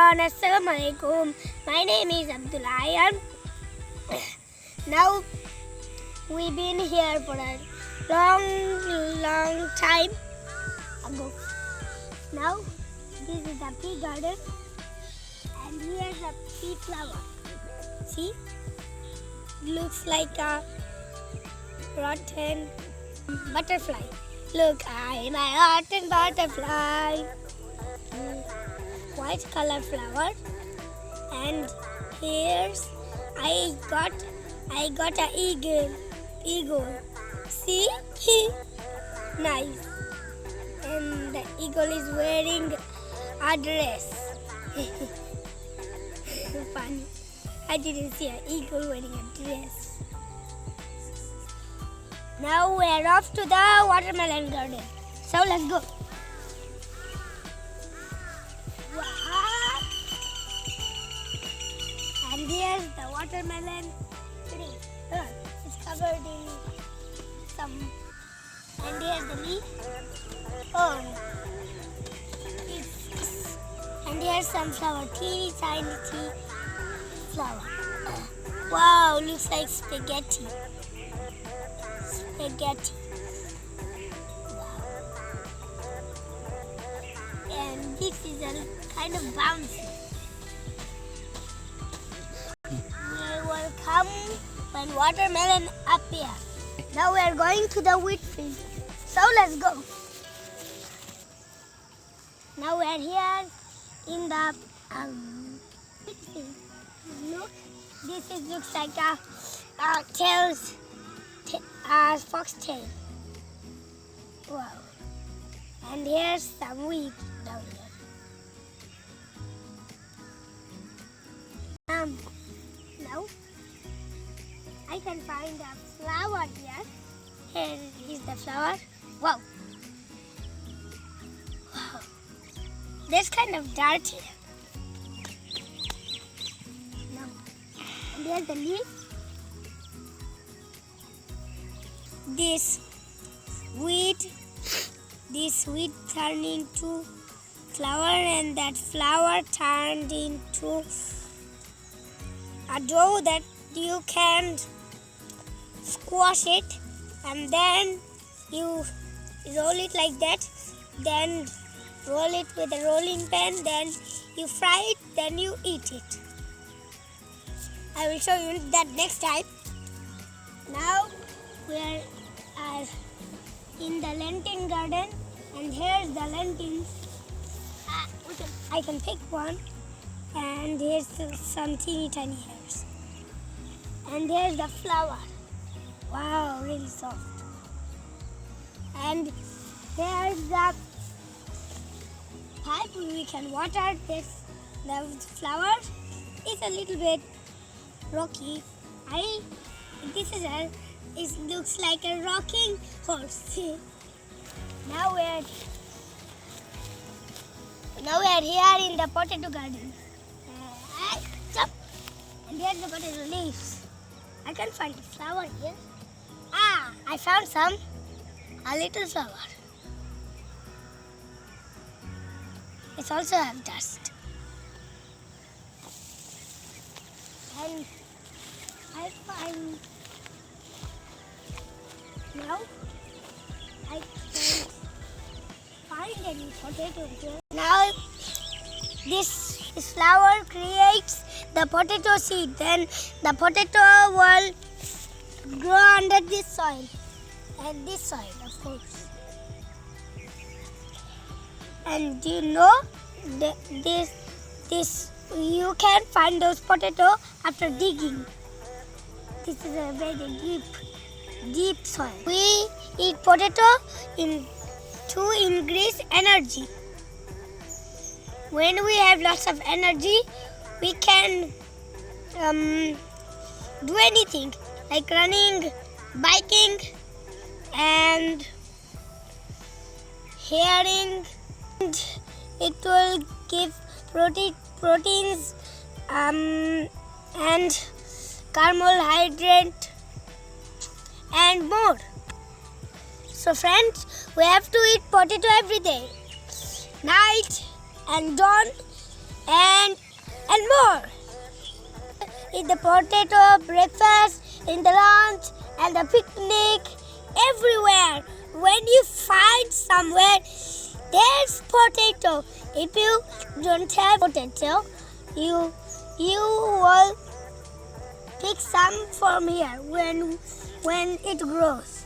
everyone, Assalamualaikum. My name is Ayaan. Now we've been here for a long time ago. Now this is the pea garden and here's a pea flower. See? Looks like a rotten butterfly. Look, I'm a rotten butterfly. White color flower, and here's I got a eagle. See? Nice. And the eagle is wearing a dress. Funny. I didn't see an eagle wearing a dress. Now we're off to the watermelon garden. So let's go. Wow. And here's the watermelon tree. Look, it's covered in some. And here's the leaf. Oh. And here's some flower. Teeny tiny flower. Wow, looks like spaghetti. Spaghetti. Wow. And this is a kind of bouncy. We will come when watermelon appear. Now we are going to the wheat field. So let's go. Now we are here in the wheat field. Look, looks like a foxtail. Wow. And here's some wheat down here. Now I can find a flower here. Here is the flower. Wow. Wow. There's kind of dirt here. Now, and here's the leaf. This wheat turned into flower, and that flower turned into a dough that you can squash it, and then you roll it like that, then roll it with a rolling pin, then you fry it, then you eat it. I will show you that next time. Now we are in the lentil garden, and here's the lentils. I can pick one, and here's some teeny tiny hairs. And here's the flower. Wow, really soft. And here's the pipe we can water this. The flower is a little bit rocky. It looks like a rocking horse. Now we're here in the potato garden. And here's the potato leaves. I can't find a flower here. I found some. A little flower. It also has dust. And I find now I can't find any potato here. Now this flower creates the potato seed. Then the potato will grow under this soil. And this soil, of course. And you know this you can find those potatoes after digging. This is a very deep soil. We eat potato to increase energy. When we have lots of energy, we can do anything like running, biking, and hearing. And it will give proteins and carbohydrate and more. So friends, we have to eat potato every day, night and dawn and potato breakfast, in the lunch, and the picnic, everywhere. When you find somewhere, there's potato. If you don't have potato, you will pick some from here when it grows.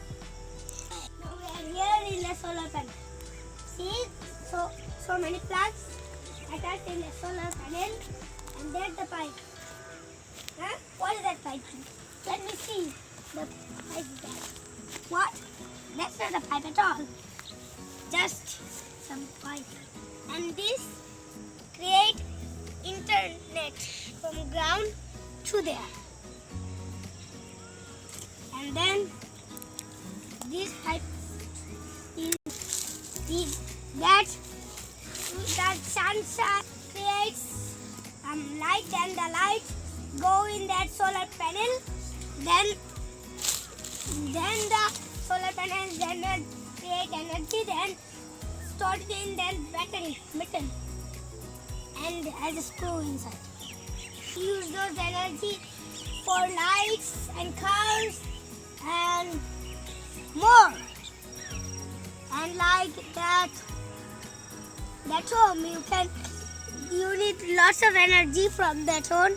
Now we are here in the solar panel. See, so many plants attached in the solar panel, and there's the pipe. Huh? What is that pipe? Let me see. The pipe there. What? That's not a pipe at all. Just some pipe. And this create internet from ground to there. And then this pipe is that sunshine creates light, and the light go in that solar panel. Then the solar panel create energy, then store it in that battery metal and has a screw inside. Use those energy for lights and cars and more. And like that home, you need lots of energy from that home.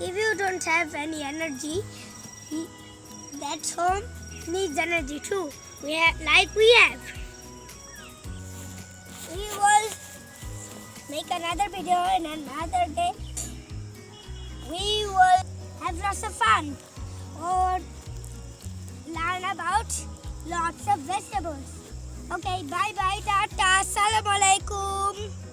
If you don't have any energy, that home needs energy too. We have. We will make another video in another day. We will have lots of fun or learn about lots of vegetables. Okay, bye bye, tata, assalamu alaikum.